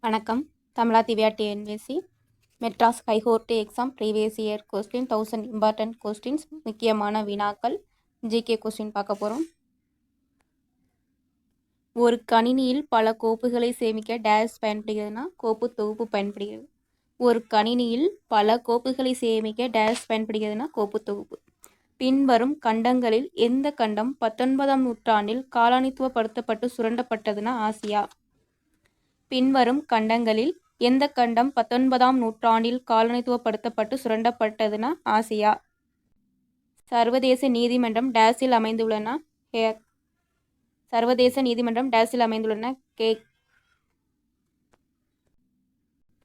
வணக்கம். தமிழா Divya TNPSC Madras high court exam previous year question 1000 important questions முக்கியமான வினாக்கள் ஜிகே கொஸ்டின் பார்க்க போகிறோம். ஒரு கணினியில் பல கோப்புகளை சேமிக்க டேஷ் பயன்படுகிறதுனா கோப்பு தொகுப்பு பயன்படுகிறது. ஒரு கணினியில் பல கோப்புகளை சேமிக்க டேஷ் பயன்படுகிறதுனா கோப்பு தொகுப்பு. பின்வரும் கண்டங்களில் எந்த கண்டம் 19ஆம் நூற்றாண்டில் காலனித்துவப்படுத்தப்பட்டு சுரண்டப்பட்டதுன்னா ஆசியா. பின்வரும் கண்டங்களில் எந்த கண்டம் 19ஆம் நூற்றாண்டில் காலனித்துவப்படுத்தப்பட்டு சுரண்டப்பட்டதுன்னா ஆசியா. சர்வதேச நீதிமன்றம் டேஸில் அமைந்துள்ளன ஹேக். சர்வதேச நீதிமன்றம் டேஸில் அமைந்துள்ளன கேக்.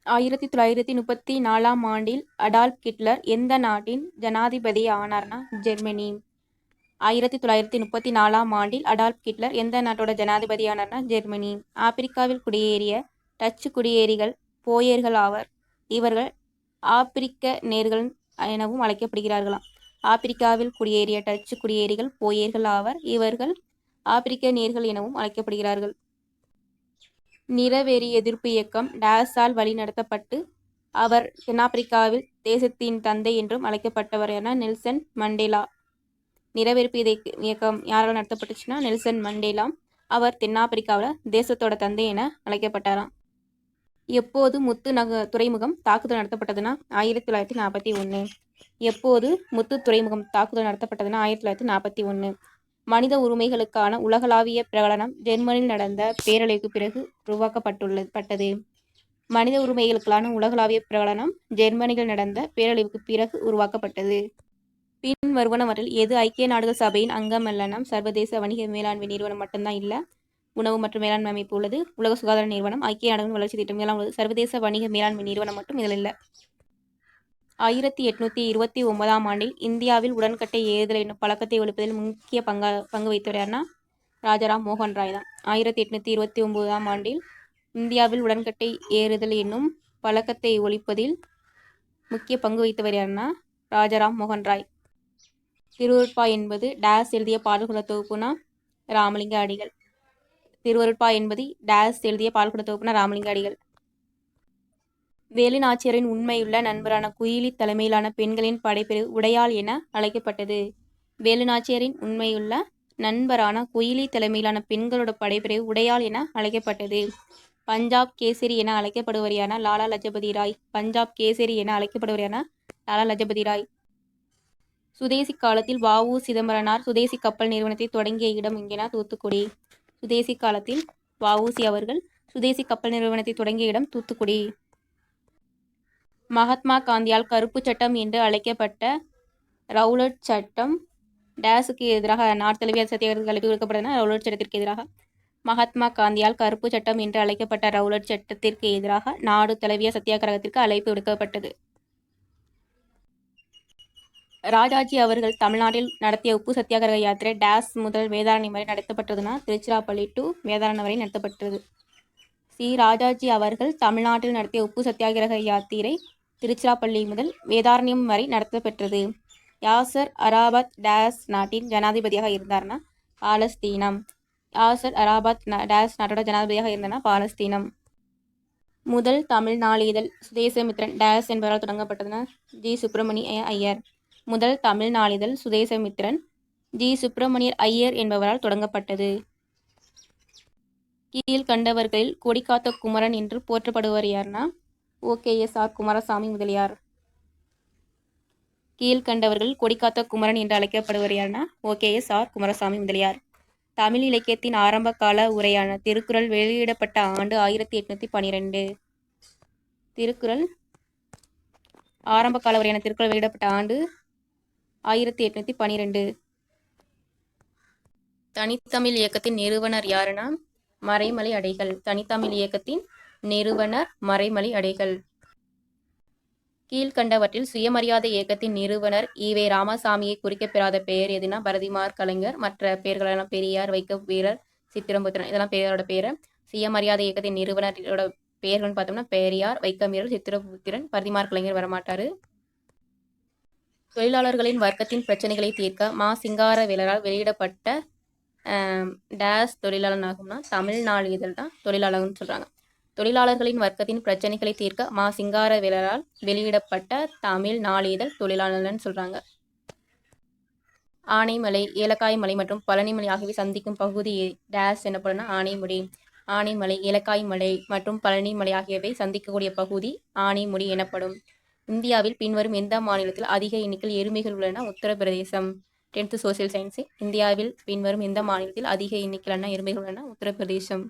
1934ஆம் ஆண்டில் அடால்ஃப் ஹிட்லர் எந்த நாட்டின் ஜனாதிபதி ஆனார்னா ஜெர்மனி. 1934ஆம் ஆண்டில் அடால்ஃப் ஹிட்லர் எந்த நாட்டோட ஜனாதிபதி ஆனார்னா ஜெர்மனி. ஆப்பிரிக்காவில் குடியேறிய டச்சு குடியேறிகள் போயர்கள் ஆவர். இவர்கள் ஆப்பிரிக்க நேர்கள் எனவும் அழைக்கப்படுகிறார்களாம். ஆப்பிரிக்காவில் குடியேறிய டச்சு குடியேறிகள் போயர்கள் ஆவர். இவர்கள் ஆப்பிரிக்க நேர்கள் எனவும் அழைக்கப்படுகிறார்கள். நிறவெறி எதிர்ப்பு இயக்கம் டேஸால் வழிநடத்தப்பட்டு அவர் தென்னாப்பிரிக்காவில் தேசத்தின் தந்தை என்றும் அழைக்கப்பட்டவர் என நெல்சன் மண்டேலா. நிறவெறுப்பு இயக்கம் யாரால் நடத்தப்பட்டுச்சுன்னா நெல்சன் மண்டேலா. அவர் தென்னாப்பிரிக்காவில் தேசத்தோட தந்தை என அழைக்கப்பட்டாராம். எப்போது முத்து துறைமுகம் தாக்குதல் நடத்தப்பட்டதுன்னா 1941. எப்போது முத்து துறைமுகம் தாக்குதல் நடத்தப்பட்டதுன்னா 1941. மனித உரிமைகளுக்கான உலகளாவிய பிரகடனம் ஜெர்மனியில் நடந்த பேரழிவுக்கு பிறகு உருவாக்கப்பட்டது. மனித உரிமைகளுக்கான உலகளாவிய பிரகடனம் ஜெர்மனியில் நடந்த பேரழிவுக்கு பிறகு உருவாக்கப்பட்டது. பின் வருவனவற்றில் எது ஐக்கிய நாடுகள் சபையின் அங்கமல்லனா சர்வதேச வணிக மேலாண்மை நிறுவனம் மட்டும்தான் இல்லை. உணவு மற்றும் மேலாண்மை அமைப்பு உள்ளது. உலக சுகாதார நிறுவனம், ஐக்கிய நாடுகளின் வளர்ச்சி திட்டம் எல்லாம் உள்ளது. சர்வதேச வணிக மேலாண்மை நிறுவனம் மட்டும் இதில் இல்லை. 1829ஆம் ஆண்டில் இந்தியாவில் உடன்கட்டை ஏறுதல் என்னும் பழக்கத்தை ஒழிப்பதில் முக்கிய பங்கு வைத்தவர் யாருன்னா ராஜாராம் மோகன் ராய் தான். 1829ஆம் ஆண்டில் இந்தியாவில் உடன்கட்டை ஏறுதல் என்னும் பழக்கத்தை ஒழிப்பதில் முக்கிய பங்கு வைத்தவர் யாருன்னா ராஜாராம் மோகன் ராய். திருவருட்பா என்பது டேஸ் எழுதிய பாடல்கள தொகுப்புனா ராமலிங்க அடிகள். திருவருட்பா என்பது டேஸ் எழுதிய பாடல்கள தொகுப்புனா ராமலிங்க அடிகள். வேலுநாச்சியாரின் உண்மையுள்ள நண்பரான குயிலி தலைமையிலான பெண்களின் படைப்பிரிவு உடையாள் என அழைக்கப்பட்டது. வேலுநாச்சியாரின் உண்மையுள்ள நண்பரான குயிலி தலைமையிலான பெண்களோட படைப்பிரிவு உடையாள் என அழைக்கப்பட்டது. பஞ்சாப் கேசரி என அழைக்கப்படுவர் என லாலா லஜபதி ராய். பஞ்சாப் கேசரி என அழைக்கப்படுவர் என லாலா லஜபதி ராய். சுதேசி காலத்தில் வ.உ. சிதம்பரனார் சுதேசி கப்பல் நிறுவனத்தை தொடங்கிய இடம் எங்கேனா தூத்துக்குடி. சுதேசி காலத்தில் வ.உ.சி. அவர்கள் சுதேசி கப்பல் நிறுவனத்தை தொடங்கிய இடம் தூத்துக்குடி. மகாத்மா காந்தியால் கருப்பு சட்டம் என்று அழைக்கப்பட்ட ரவுலட் சட்டம் டேஸுக்கு எதிராக நாடு தழுவிய சத்தியாகிரகத்துக்கு அழைப்பு விடுக்கப்பட்டதுன்னா ரவுலட் சட்டத்திற்கு எதிராக. மகாத்மா காந்தியால் கருப்பு சட்டம் என்று அழைக்கப்பட்ட ரவுலட் சட்டத்திற்கு எதிராக நாடு தழுவிய சத்தியாகிரகத்திற்கு அழைப்பு விடுக்கப்பட்டது. ராஜாஜி அவர்கள் தமிழ்நாட்டில் நடத்திய உப்பு சத்தியாகிரக யாத்திரை டேஸ் முதல் வேதாரண்யம் வரை நடத்தப்பட்டதுன்னா திருச்சிராப்பள்ளி டு வேதாரண்யம் வரை நடத்தப்பட்டது. சி. ராஜாஜி அவர்கள் தமிழ்நாட்டில் நடத்திய உப்பு சத்தியாகிரக யாத்திரை திருச்சிராப்பள்ளி முதல் வேதாரண்யம் வரை நடத்தப்பெற்றது. யாசர் அரபாத் டேஸ் நாட்டின் ஜனாதிபதியாக இருந்தார்னா பாலஸ்தீனம். யாசர் அரபாத் டேஸ் நாட்டோட ஜனாதிபதியாக இருந்தார்னா பாலஸ்தீனம். முதல் தமிழ் நாளிதழ் சுதேசமித்திரன் டேஸ் என்பவரால் தொடங்கப்பட்டதுன்னா ஜி. சுப்பிரமணிய ஐயர். முதல் தமிழ் நாளிதழ் சுதேசமித்திரன் ஜி. சுப்பிரமணியர் ஐயர் என்பவரால் தொடங்கப்பட்டது. கீழ்கண்டவர்களில் கொடிகாத்த குமரன் என்று போற்றப்படுவர் யார்னா ஓ.கே.எஸ்.ஆர். குமாரசாமி முதலியார். கீழ்கண்டவர்கள் கொடிகாத்த குமரன் என்று அழைக்கப்படுவர் யார்னா ஓ.கே.எஸ்.ஆர். குமாரசாமி முதலியார். தமிழ் இலக்கியத்தின் ஆரம்ப கால உரையான திருக்குறள் வெளியிடப்பட்ட ஆண்டு 1812. திருக்குறள் ஆரம்ப கால உரையான திருக்குறள் வெளியிடப்பட்ட ஆண்டு 1812. தனித்தமிழ் இயக்கத்தின் நிறுவனர் யாருன்னா மறைமலை அடைகள். தனித்தமிழ் இயக்கத்தின் நிறுவனர் மறைமலை அடைகள். கீழ்கண்டவற்றில் சுயமரியாதை இயக்கத்தின் நிறுவனர் ஈ.வே. ராமசாமியை குறிக்கப்பெறாத பெயர் எதுனா பரதிமார் கலைஞர். மற்ற பெயர்களெல்லாம் பெரியார், வைக்கம் வீரர், சித்திரம்புத்திரன். இதெல்லாம் பெயரோட பேரை. சுயமரியாதை இயக்கத்தின் நிறுவனரோட பெயர்கள்னு பார்த்தோம்னா பெரியார், வைக்கம் வீரர், சித்திரபுத்திரன், பரதிமார் கலைஞர் வரமாட்டாரு. தொழிலாளர்களின் வர்க்கத்தின் பிரச்சனைகளை தீர்க்க மா. சிங்காரவேலரால் வெளியிடப்பட்ட டேஸ் தொழிலாளன் ஆகும்னா தமிழ் நாளிதழ் தான் தொழிலாளர்னு சொல்கிறாங்க. தொழிலாளர்களின் வர்க்கத்தின் பிரச்சனைகளை தீர்க்க மா. சிங்காரவேலரால் வெளியிடப்பட்ட தமிழ் நாளிதழ் தொழிலாளர் நலன் சொல்றாங்க. ஆனைமலை, ஏலக்காய் மலை மற்றும் பழனி மலை ஆகியவை சந்திக்கும் பகுதி டேஸ் எனப்படும்னா ஆனைமுடி. ஆனைமலை, ஏலக்காய் மலை மற்றும் பழனி மலை ஆகியவை சந்திக்கக்கூடிய பகுதி ஆனைமுடி எனப்படும். இந்தியாவில் பின்வரும் எந்த மாநிலத்தில் அதிக எண்ணிக்கையில் எருமைகள் உள்ளன? உத்தரப்பிரதேசம். 10th social science. இந்தியாவில் பின்வரும் எந்த மாநிலத்தில் அதிக எண்ணிக்கையிலான எருமைகள் உள்ளன? உத்தரப்பிரதேசம்.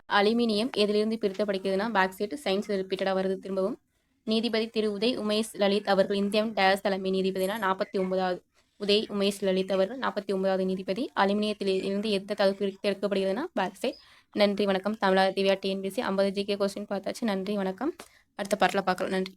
அலுமினியம் எதிலிருந்து பிரித்தப்படுகிறதுனா பாக்சைட். சயின்ஸ் ரிப்பீட்டடாக வருது திரும்பவும். நீதிபதி திரு உதய் உமேஷ் லலித் அவர்கள் இந்தியாவின் டேஸ் தலைமை நீதிபதினா 49வது. உதய் உமேஷ் லலித் அவர்கள் 49வது நீதிபதி. அலுமினியத்தில் இருந்து எந்த தகுப்பு எடுக்கப்படுகிறதுனா பாக்சைட். நன்றி வணக்கம். தமிழா திவ்யா டிஎன்பிசி 50 ஜிகே கொஸ்டின் பார்த்தாச்சு. நன்றி வணக்கம். அடுத்த பாட்டில் பார்க்கலாம். நன்றி.